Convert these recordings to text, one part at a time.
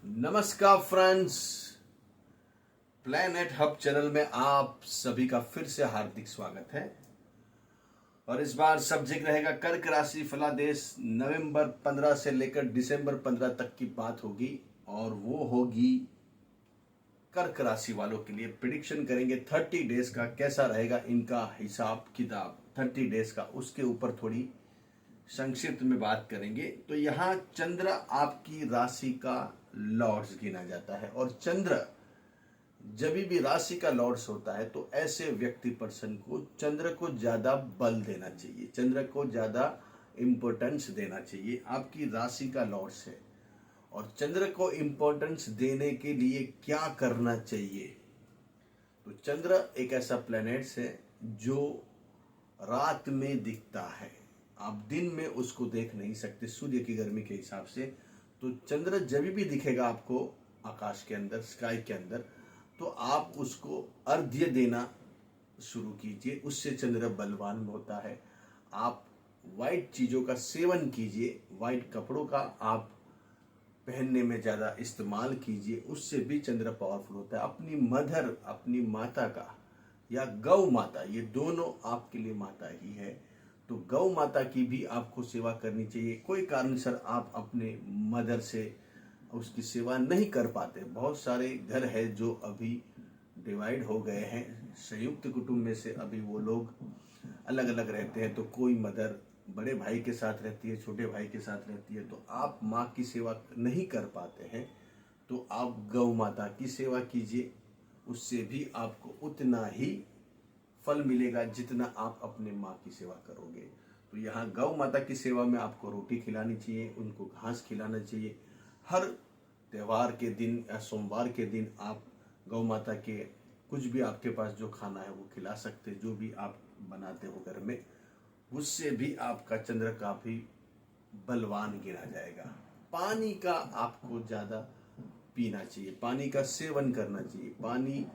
नमस्कार friends, planet hub channel में आप सभी का फिर से हार्दिक स्वागत है। और इस बार सब्जेक्ट रहेगा कर्क राशि फलादेश। नवंबर 15 से लेकर दिसंबर 15 तक की बात होगी और वो होगी कर्क राशि वालों के लिए। प्रिडिक्शन करेंगे 30 डेज का कैसा रहेगा इनका हिसाब किताब, 30 डेज का, उसके ऊपर थोड़ी संक्षिप्त में बात करेंगे। तो यहाँ चंद्र आपकी राशि का लॉर्ड्स गिना जाता है और चंद्र जब भी राशि का लॉर्ड्स होता है तो ऐसे व्यक्ति पर्सन को चंद्र को ज्यादा बल देना चाहिए, चंद्र को ज्यादा इंपॉर्टेंस देना चाहिए। आपकी राशि का लॉर्ड्स है और चंद्र को इंपॉर्टेंस देने के लिए क्या करना चाहिए? तो चंद्र एक ऐसा प्लैनेट है जो रात में दिखता है, आप दिन में उसको देख नहीं सकते सूर्य की गर्मी के हिसाब से। तो चंद्र जब भी दिखेगा आपको आकाश के अंदर, स्काई के अंदर, तो आप उसको अर्घ्य देना शुरू कीजिए, उससे चंद्र बलवान होता है। आप वाइट चीज़ों का सेवन कीजिए, वाइट कपड़ों का आप पहनने में ज़्यादा इस्तेमाल कीजिए, उससे भी चंद्र पावरफुल होता है। अपनी मदर, अपनी माता का या गौ माता, ये दोनों आपके लिए माता ही है, तो गौ माता की भी आपको सेवा करनी चाहिए। कोई कारणसर आप अपने मदर से उसकी सेवा नहीं कर पाते, बहुत सारे घर है जो अभी डिवाइड हो गए हैं, संयुक्त कुटुंब में से अभी वो लोग अलग अलग रहते हैं, तो कोई मदर बड़े भाई के साथ रहती है, छोटे भाई के साथ रहती है, तो आप माँ की सेवा नहीं कर पाते हैं, तो आप गौ माता की सेवा कीजिए, उससे भी आपको उतना ही फल मिलेगा जितना आप अपने माँ की सेवा करोगे। तो यहाँ गौ माता की सेवा में आपको रोटी खिलानी चाहिए, उनको घास खिलाना चाहिए। हर त्यौहार के दिन या सोमवार के दिन आप गौ माता के कुछ भी आपके पास जो खाना है वो खिला सकते, जो भी आप बनाते हो घर में, उससे भी आपका चंद्र काफी बलवान गिना जाएगा। पानी का आपको ज्यादा पीना चाहिए, पानी का सेवन करना चाहिए, पानी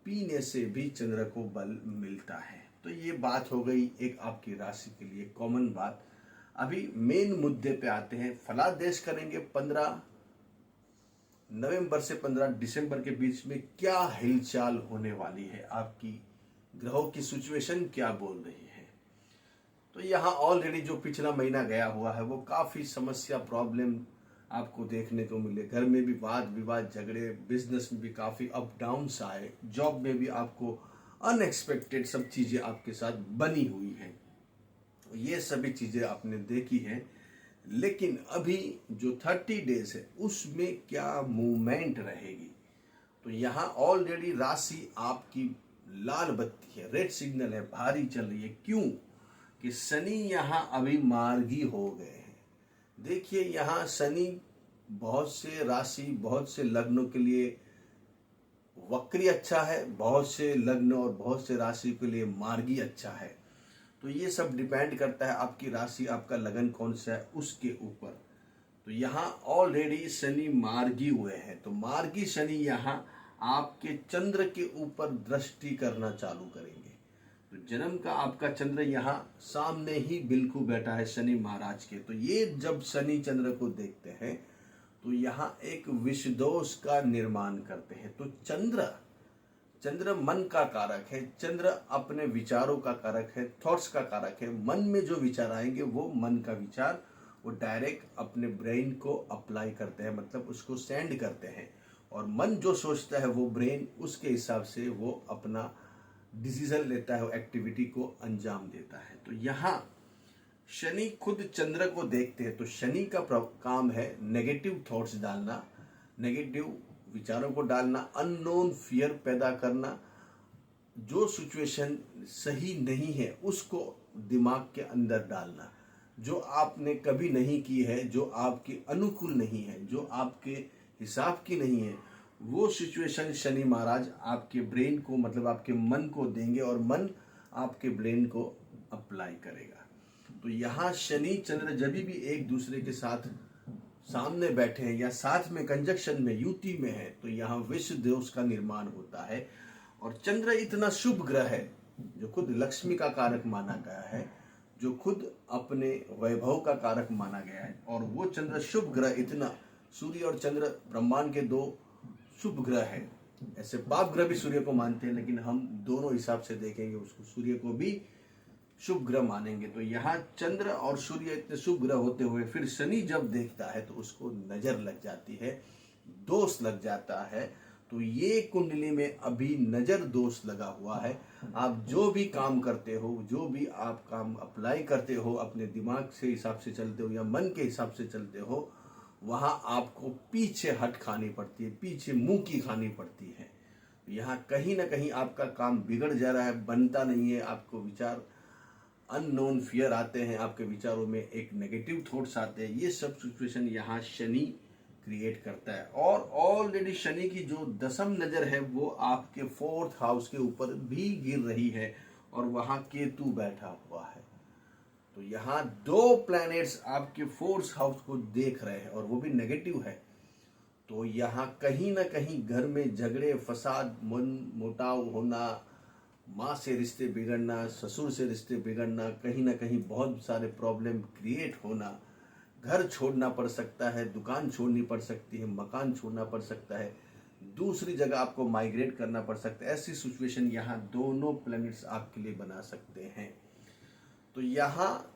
पीने से भी चंद्र को बल मिलता है। तो ये बात हो गई एक आपकी राशि के लिए कॉमन बात। अभी मेन मुद्दे पे आते हैं। फलादेश करेंगे 15 नवंबर से 15 दिसंबर के बीच में क्या हिलचाल होने वाली है, आपकी ग्रहों की सिचुएशन क्या बोल रही है। तो यहाँ ऑलरेडी जो पिछला महीना गया हुआ है वो काफी समस्या, प्रॉब्लम आपको देखने को मिले। घर में भी वाद विवाद, झगड़े, बिजनेस में भी काफी अप डाउन्स आए, जॉब में भी आपको अनएक्सपेक्टेड सब चीजें आपके साथ बनी हुई हैं। ये सभी चीजें आपने देखी हैं, लेकिन अभी जो 30 डेज है उसमें क्या मूवमेंट रहेगी? तो यहाँ ऑलरेडी राशि आपकी लाल बत्ती है, रेड सिग्नल है, भारी चल रही है। क्यों? कि शनि यहाँ अभी मार्गी हो गए हैं। देखिए यहाँ शनि बहुत से राशि, बहुत से लग्नों के लिए वक्री अच्छा है, बहुत से लग्न और बहुत से राशि के लिए मार्गी अच्छा है। तो ये सब डिपेंड करता है आपकी राशि, आपका लगन कौन सा है उसके ऊपर। तो यहाँ ऑलरेडी शनि मार्गी हुए हैं, तो मार्गी शनि यहाँ आपके चंद्र के ऊपर दृष्टि करना चालू करेंगे। तो जन्म का आपका चंद्र यहाँ सामने ही बिल्कुल बैठा है शनि महाराज के। तो ये जब शनि चंद्र को देखते हैं तो यहाँ एक विषदोष का निर्माण करते हैं। तो चंद्र मन का कारक है, चंद्र अपने विचारों का कारक है, थॉट्स का कारक है। मन में जो विचार आएंगे वो मन का विचार वो डायरेक्ट अपने ब्रेन को अप्लाई करते हैं, मतलब उसको सेंड करते हैं। और मन जो सोचता है वो ब्रेन उसके हिसाब से वो अपना डिसीजन लेता है, एक्टिविटी को अंजाम देता है। तो यहाँ शनि खुद चंद्र को देखते हैं, तो शनि का काम है नेगेटिव थॉट्स डालना, नेगेटिव विचारों को डालना, अननोन फियर पैदा करना, जो सिचुएशन सही नहीं है उसको दिमाग के अंदर डालना, जो आपने कभी नहीं की है, जो आपके अनुकूल नहीं है, जो आपके हिसाब की नहीं है, वो सिचुएशन शनि महाराज आपके ब्रेन को, मतलब आपके मन को देंगे और मन आपके ब्रेन को अप्लाई करेगा। तो यहाँ शनि चंद्र जब भी एक दूसरे के साथ सामने बैठे हैं या साथ में कंजक्शन में, युति में है, तो यहाँ विश्व दोष का निर्माण होता है। और चंद्र इतना शुभ ग्रह है जो खुद लक्ष्मी का कारक माना गया है, जो खुद अपने वैभव का कारक माना गया है, और वो चंद्र शुभ ग्रह इतना सूर्य और चंद्र ब्रह्मांड के दो शुभ ग्रह हैं। ऐसे पाप ग्रह भी सूर्य को मानते हैं, लेकिन हम दोनों हिसाब से देखेंगे उसको, सूर्य को भी शुभ ग्रह मानेंगे। तो यहाँ चंद्र और सूर्य इतने शुभ ग्रह होते हुए फिर शनि जब देखता है तो उसको नजर लग जाती है, दोष लग जाता है। तो ये कुंडली में अभी नजर दोष लगा हुआ है। आप जो भी काम करते हो, जो भी आप काम अप्लाई करते हो, अपने दिमाग से हिसाब से चलते हो या मन के हिसाब से चलते हो, वहां आपको पीछे हट खानी पड़ती है, पीछे मुंह की खानी पड़ती है। यहाँ कहीं ना कहीं आपका काम बिगड़ जा रहा है, बनता नहीं है। आपको विचार अननोन फियर आते हैं, आपके विचारों में एक नेगेटिव थॉट्स आते हैं। ये सब सिचुएशन यहाँ शनि क्रिएट करता है। और ऑलरेडी शनि की जो दसम नजर है वो आपके 4th हाउस के ऊपर भी गिर रही है और वहां केतु बैठा हुआ है। तो यहाँ दो प्लैनेट्स आपके 4th हाउस को देख रहे हैं और वो भी नेगेटिव है। तो यहाँ कहीं ना कहीं घर में झगड़े, फसाद, मन मुटाव होना, माँ से रिश्ते बिगड़ना, ससुर से रिश्ते बिगड़ना, कहीं ना कहीं बहुत सारे प्रॉब्लम क्रिएट होना, घर छोड़ना पड़ सकता है, दुकान छोड़नी पड़ सकती है, मकान छोड़ना पड़ सकता है, दूसरी जगह आपको माइग्रेट करना पड़ सकता है। ऐसी सिचुएशन यहाँ दोनों प्लैनेट्स आपके लिए बना सकते हैं। तो यहाँ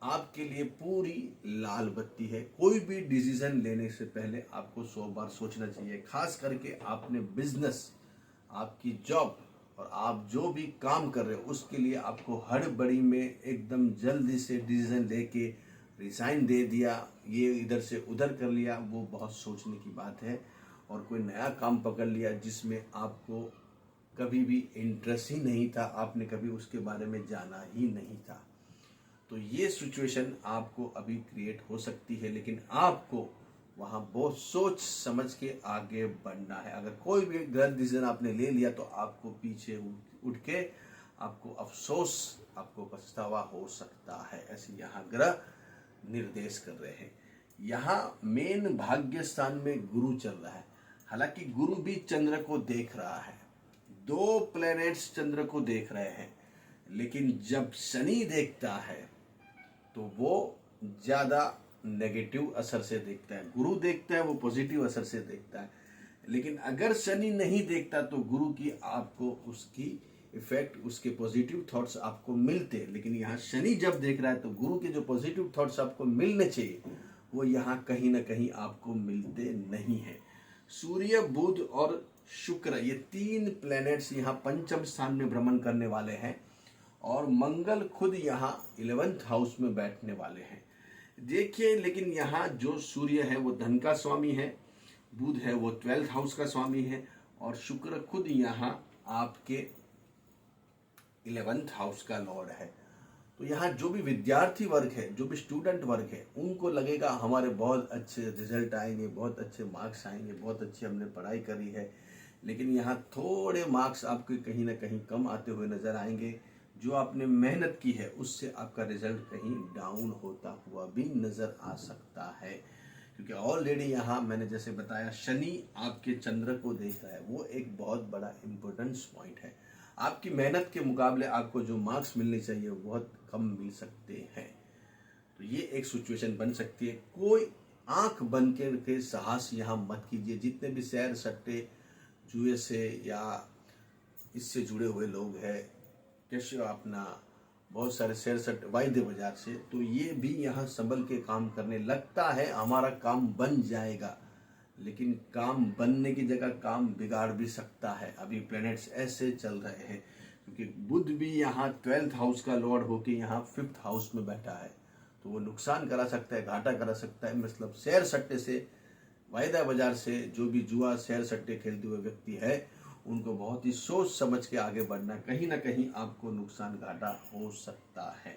आपके लिए पूरी लाल बत्ती है। कोई भी डिसीजन लेने से पहले आपको 100 बार सोचना चाहिए। खास करके आपने बिजनेस, आपकी जॉब और आप जो भी काम कर रहे हो उसके लिए आपको हड़बड़ी में एकदम जल्दी से डिसीजन लेके रिजाइन दे दिया, ये इधर से उधर कर लिया, वो बहुत सोचने की बात है। और कोई नया काम पकड़ लिया जिसमें आपको कभी भी इंटरेस्ट ही नहीं था, आपने कभी उसके बारे में जाना ही नहीं था, तो ये सिचुएशन आपको अभी क्रिएट हो सकती है। लेकिन आपको वहाँ बहुत सोच समझ के आगे बढ़ना है। अगर कोई भी गलत डिसीजन आपने ले लिया तो आपको पीछे उठ के आपको अफसोस, आपको पछतावा हो सकता है। ऐसे यहाँ ग्रह निर्देश कर रहे हैं। यहाँ मेन भाग्य स्थान में गुरु चल रहा है। हालांकि गुरु भी चंद्र को देख रहा है, दो प्लैनेट्स चंद्र को देख रहे हैं, लेकिन जब शनि देखता है तो वो ज्यादा नेगेटिव असर से देखता है। गुरु देखता है वो पॉजिटिव असर से देखता है। लेकिन अगर शनि नहीं देखता तो गुरु की आपको उसकी इफेक्ट, उसके पॉजिटिव थॉट्स आपको मिलते। लेकिन यहाँ शनि जब देख रहा है तो गुरु के जो पॉजिटिव थॉट्स आपको मिलने चाहिए वो यहाँ कहीं ना कहीं आपको मिलते नहीं है। सूर्य, बुध और शुक्र, ये तीन प्लैनेट्स यहाँ पंचम स्थान में भ्रमण करने वाले हैं और मंगल खुद यहाँ 11th हाउस में बैठने वाले हैं। देखिए, लेकिन यहाँ जो सूर्य है वो धन का स्वामी है, बुध है वो 12th हाउस का स्वामी है और शुक्र खुद यहाँ आपके 11th हाउस का लॉर्ड है। तो यहाँ जो भी विद्यार्थी वर्ग है, जो भी स्टूडेंट वर्ग है, उनको लगेगा हमारे बहुत अच्छे रिजल्ट आएंगे, बहुत अच्छे मार्क्स आएंगे, बहुत अच्छी हमने पढ़ाई करी है। लेकिन यहाँ थोड़े मार्क्स आपके कहीं ना कहीं कम आते हुए नजर आएंगे। जो आपने मेहनत की है उससे आपका रिजल्ट कहीं डाउन होता हुआ भी नजर आ सकता है, क्योंकि ऑलरेडी यहाँ मैंने जैसे बताया शनि आपके चंद्र को देख रहा है, वो एक बहुत बड़ा इंपॉर्टेंस पॉइंट है। आपकी मेहनत के मुकाबले आपको जो मार्क्स मिलने चाहिए वो बहुत कम मिल सकते हैं। तो ये एक सिचुएशन बन सकती है। कोई आंख बंद के साहस यहाँ मत कीजिए। जितने भी सैर सट्टे, जुए से या इससे जुड़े हुए लोग हैं, कैसे अपना बहुत सारे शेयर सट वायदे बाजार से, तो ये भी यहाँ संभल के काम करने लगता है हमारा काम बन जाएगा, लेकिन काम बनने की जगह काम बिगाड़ भी सकता है। अभी प्लैनेट्स ऐसे चल रहे हैं, क्योंकि बुध भी यहाँ 12th हाउस का लॉर्ड होके यहाँ 5th हाउस में बैठा है, तो वो नुकसान करा सकता है, घाटा करा सकता है। मतलब शेयर सट्टे से, वायदा बाजार से, जो भी जुआ शेयर सट्टे खेलते हुए व्यक्ति है उनको बहुत ही सोच समझ के आगे बढ़ना, कहीं ना कहीं आपको नुकसान घाटा हो सकता है।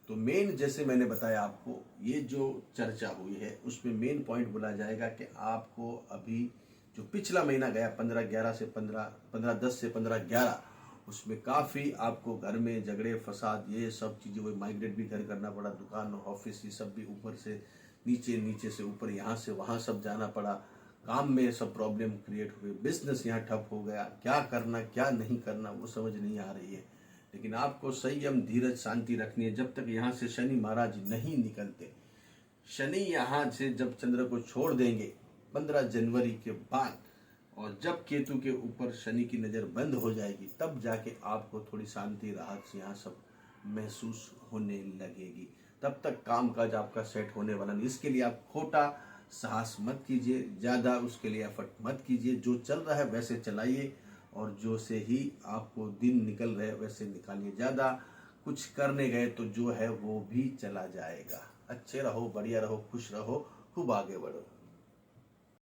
तो मेन जैसे मैंने बताया आपको, ये जो चर्चा हुई है उसमें मेन पॉइंट बोला जाएगा कि आपको अभी जो पिछला महीना गया 15-10 से 15-11, उसमें काफ़ी आपको घर में झगड़े, फसाद, ये सब चीज़ें हुई, माइग्रेट भी घर करना पड़ा, दुकान ऑफिस ये सब भी ऊपर से नीचे, नीचे से ऊपर, यहाँ से वहाँ सब जाना पड़ा, काम में सब प्रॉब्लम क्रिएट हुए, बिजनेस यहाँ ठप हो गया, क्या करना क्या नहीं करना वो समझ नहीं आ रही है। लेकिन आपको संयम, धीरज, शांति रखनी है जब तक यहाँ से शनि महाराज नहीं निकलते। शनि यहाँ से जब चंद्र को छोड़ देंगे 15 जनवरी के बाद, और जब केतु के ऊपर शनि की नज़र बंद हो जाएगी, तब जाके आपको थोड़ी शांति राहत से यहाँ सब महसूस होने लगेगी। तब तक कामकाज आपका सेट होने वाला नहीं। इसके लिए आप खोटा साहस मत कीजिए, ज़्यादा उसके लिए एफर्ट मत कीजिए। जो चल रहा है वैसे चलाइए, और जो से ही आपको दिन निकल रहे वैसे निकालिए। ज़्यादा कुछ करने गए तो जो है वो भी चला जाएगा। अच्छे रहो, बढ़िया रहो, खुश रहो, खूब आगे बढ़ो।